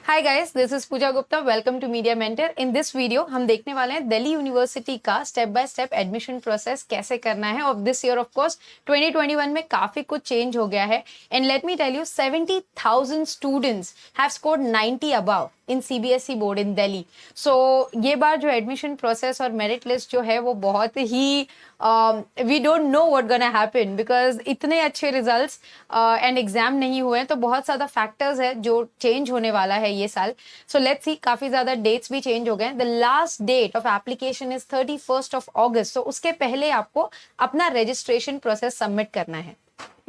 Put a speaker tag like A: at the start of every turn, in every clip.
A: Hi guys, this is Pooja Gupta. Welcome to Media Mentor. In this video हम देखने वाले हैं दिल्ली यूनिवर्सिटी का step by step admission process कैसे करना है। और दिस ईयर ऑफ कोर्स 2021 में काफी कुछ चेंज हो गया है। And let me tell you 70,000 students have scored 90 above in CBSE board in Delhi. So ये बार जो एडमिशन प्रोसेस और मेरिट लिस्ट जो है वो बहुत ही we don't know what gonna happen, because इतने अच्छे रिजल्ट्स एंड एग्जाम नहीं हुए हैं, तो बहुत ज़्यादा फैक्टर्स है जो चेंज होने वाला है ये साल। सो लेट्स सी, काफ़ी ज़्यादा डेट्स भी चेंज हो गए। The last date of application is 31st of August. तो उसके पहले आपको अपना रजिस्ट्रेशन प्रोसेस सबमिट करना है।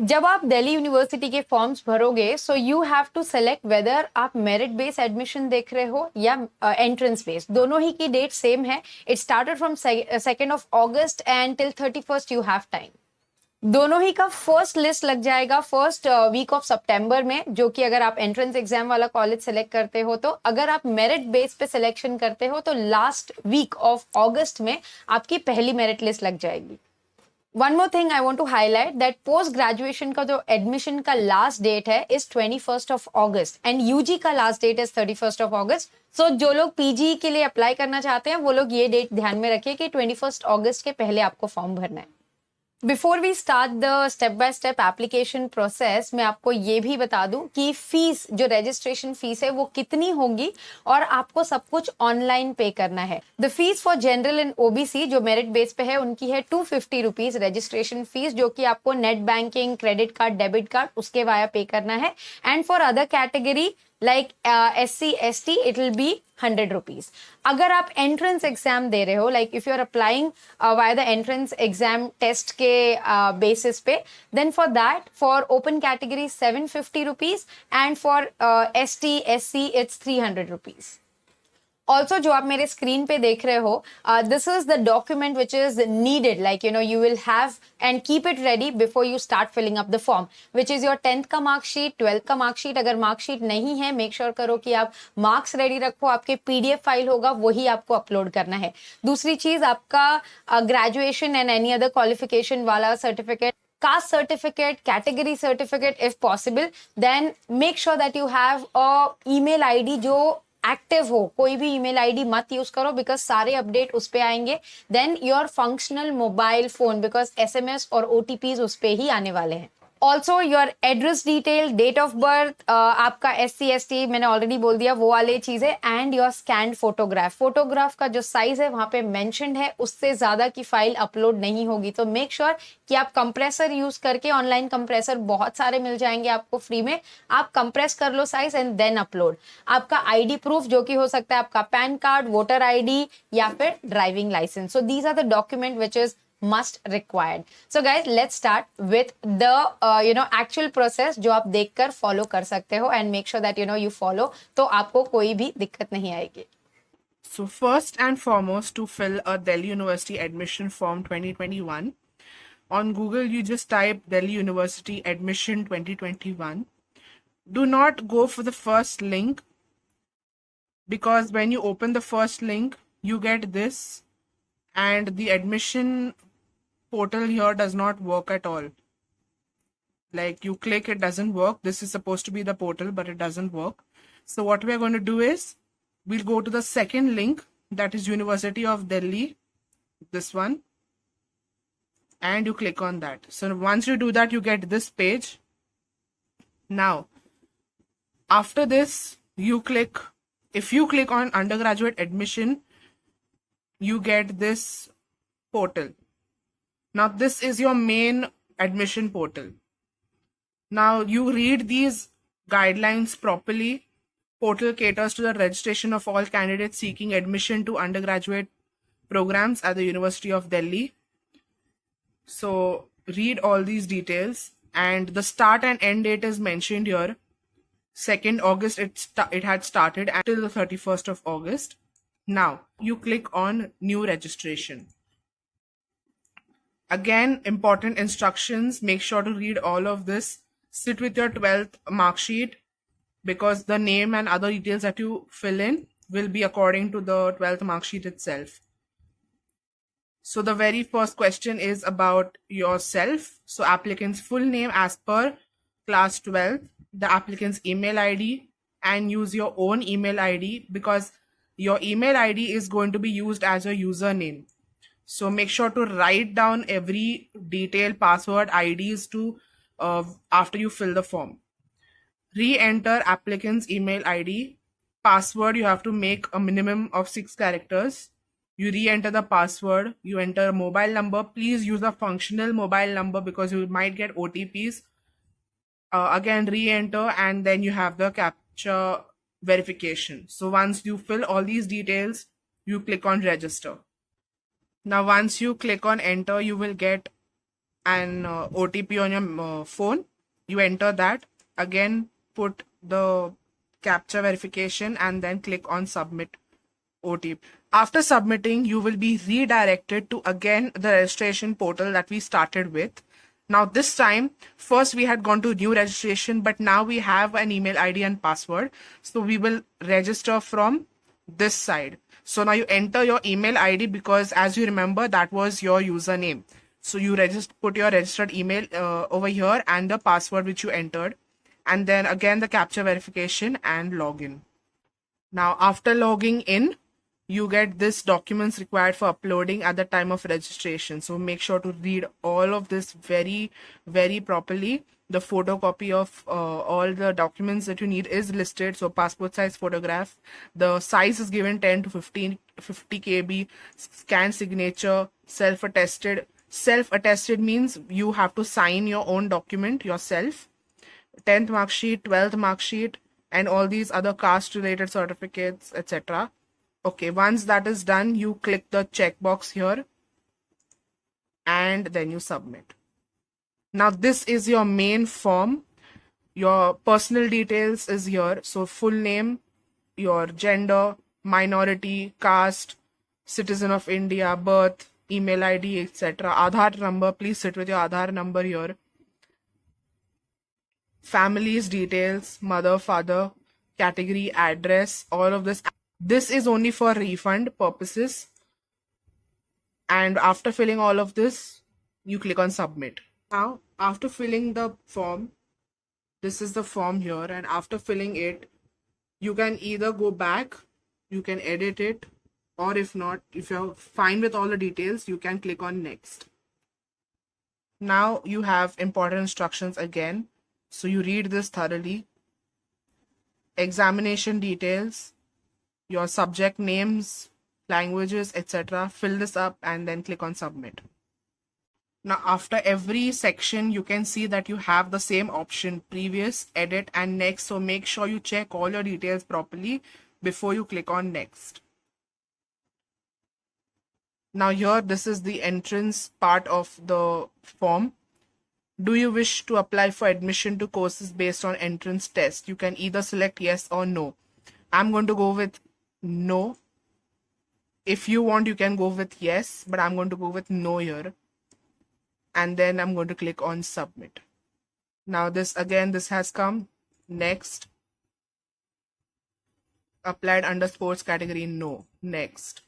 A: जब आप दिल्ली यूनिवर्सिटी के फॉर्म्स भरोगे, so you have to select whether आप मेरिट बेस्ड एडमिशन देख रहे हो या एंट्रेंस बेस्ड। दोनों ही की डेट सेम है। It started from 2nd of August and till 31st you have time. दोनों ही का फर्स्ट लिस्ट लग जाएगा फर्स्ट वीक ऑफ सितंबर में, जो कि अगर आप एंट्रेंस एग्जाम वाला कॉलेज सेलेक्ट करते हो तो। अगर आप मेरिट बेस पे सिलेक्शन करते हो तो लास्ट वीक ऑफ अगस्त में आपकी पहली मेरिट लिस्ट लग जाएगी। One more thing I want to highlight that post graduation का जो एडमिशन का लास्ट डेट है is 21st of August and UG का last date is 31st of August. So जो लोग पीजी के लिए अप्लाई करना चाहते हैं वो लोग ये डेट ध्यान में रखिए कि 21st अगस्त के पहले आपको फॉर्म भरना है। Before we start the step by step application process, मैं आपको ये भी बता दूं कि फीस, जो रजिस्ट्रेशन फीस है वो कितनी होगी और आपको सब कुछ ऑनलाइन पे करना है। The fees for general and OBC जो मेरिट बेस पे है उनकी है 250 रुपीज रजिस्ट्रेशन फीस, जो कि आपको net banking, credit card, debit card उसके वाया पे करना है। And for other category like SC ST it will be 100 rupees. अगर आप एंट्रेंस एग्जाम दे रहे हो, like if you are applying via the entrance exam test के basis पे, then for that for open category 750 rupees and for ST SC it's 300 rupees. Also जो आप मेरे स्क्रीन पे देख रहे हो, this is the document which is needed, like you know you will have and keep it ready before you start filling up the form, which is your 10th का marksheet, 12th का marksheet. अगर marksheet नहीं है, make sure करो कि आप marks ready रखो। आपके PDF फाइल होगा, वही आपको अपलोड करना है। दूसरी चीज, आपका graduation and any other qualification वाला certificate, caste certificate, category certificate if possible, then make sure that you have a email ID जो एक्टिव हो। कोई भी ईमेल आईडी मत यूज करो, बिकॉज सारे अपडेट उस पे आएंगे। Then your functional mobile phone, because SMS और OTPs उस पे ही आने वाले हैं। Also your address detail, date of birth, आपका SC ST मैंने ऑलरेडी बोल दिया वो वाले चीजें, and your scan photograph. Photograph का जो साइज है वहां पे मेंशन्ड है, उससे ज्यादा की फाइल अपलोड नहीं होगी। तो मेक श्योर कि आप कंप्रेसर यूज करके, ऑनलाइन कंप्रेसर बहुत सारे मिल जाएंगे आपको फ्री में, आप कंप्रेस कर लो साइज एंड देन अपलोड। आपका ID प्रूफ, जो कि हो सकता है आपका पैन कार्ड, वोटर ID या फिर driving licence. So these are the document which is must required. So guys, let's start with the actual process जो आप देखकर follow कर सकते हो, and make sure that you follow, तो आपको कोई भी दिक्कत नहीं आएगी।
B: So first and foremost, to fill a Delhi University admission form 2021, on Google you just type Delhi University admission 2021. Do not go for the first link, because when you open the first link you get this, and the admission portal here does not work at all. Like you click, it doesn't work. This is supposed to be the portal, but it doesn't work. So what we are going to do is we'll go to the second link, that is University of Delhi, this one, and you click on that. So once you do that, you get this page. Now after this, if you click on undergraduate admission, you get this portal. Now this is your main admission portal. Now you read these guidelines properly. Portal caters to the registration of all candidates seeking admission to undergraduate programs at the University of Delhi. So read all these details, and the start and end date is mentioned here. 2nd August it had started until the 31st of August. Now you click on new registration. Again, important instructions. Make sure to read all of this. Sit with your 12th mark sheet, because the name and other details that you fill in will be according to the 12th mark sheet itself. So the very first question is about yourself. So applicant's full name as per class 12, the applicant's email ID, and use your own email ID, because your email ID is going to be used as your username. So make sure to write down every detail, password, IDs to after you fill the form. Re-enter applicant's email ID. Password, you have to make a minimum of 6 characters. You re-enter the password. You enter a mobile number. Please use a functional mobile number because you might get OTPs. Again, re-enter, and then you have the captcha verification. So once you fill all these details, you click on register. Now, once you click on enter, you will get an OTP on your phone. You enter that. Again, put the captcha verification and then click on submit OTP. After submitting, you will be redirected to again the registration portal that we started with. Now this time, first we had gone to new registration, but now we have an email ID and password. So we will register from this side. So now you enter your email ID because as you remember, that was your username. So you put your registered email over here and the password which you entered. And then again the captcha verification and login. Now after logging in, you get this documents required for uploading at the time of registration. So make sure to read all of this very, very properly. The photocopy of all the documents that you need is listed. So passport size photograph, the size is given 10 to 50 KB, scan signature, self-attested. Self-attested means you have to sign your own document yourself. 10th mark sheet, 12th mark sheet, and all these other caste related certificates, etc. Okay, once that is done, you click the checkbox here and then you submit. Now this is your main form. Your personal details is here. So full name, your gender, minority, caste, citizen of India, birth, email ID, etc. Aadhaar number, please sit with your Aadhaar number here. Family's details, mother, father, category, address, all of this. This is only for refund purposes. And after filling all of this, you click on submit. Now, after filling the form, this is the form here, and after filling it, you can either go back, you can edit it, or if not, if you're fine with all the details, you can click on next. Now you have important instructions again. So you read this thoroughly. Examination details, your subject names, languages, etc. Fill this up and then click on submit. Now after every section, you can see that you have the same option, previous, edit, and next. So make sure you check all your details properly before you click on next. Now here, this is the entrance part of the form. Do you wish to apply for admission to courses based on entrance test? You can either select yes or no. I'm going to go with no. If you want, you can go with yes, but I'm going to go with no here. And then I'm going to click on submit. Now this has come. Next. Applied under sports category, no. Next.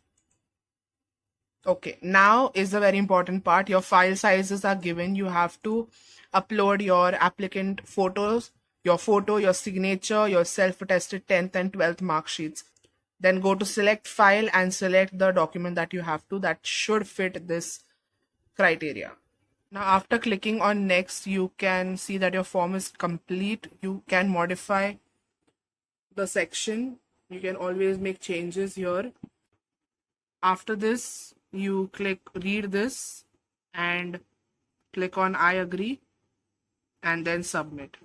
B: Okay, now is the very important part. Your file sizes are given. You have to upload your applicant photos, your photo, your signature, your self-attested 10th and 12th mark sheets. Then go to select file and select the document that you have to, that should fit this criteria. Now after clicking on next, you can see that your form is complete. You can modify the section. You can always make changes here. After this, you read this and click on I agree and then submit.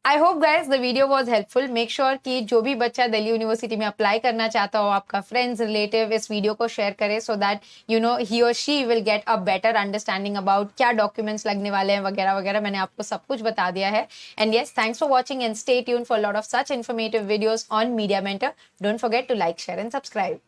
A: I hope guys the video was helpful. Make sure कि जो भी बच्चा Delhi university में apply करना चाहता हो, आपका friends relative, इस वीडियो को शेयर करे सो दैट यू नो ही और she will get a better understanding about क्या डॉक्यूमेंट्स लगने वाले हैं वगैरह वगैरह. मैंने आपको सब कुछ बता दिया है. And yes, thanks for watching and stay tune for lot of such informative videos on Media Mentor. Don't forget to like, share and subscribe.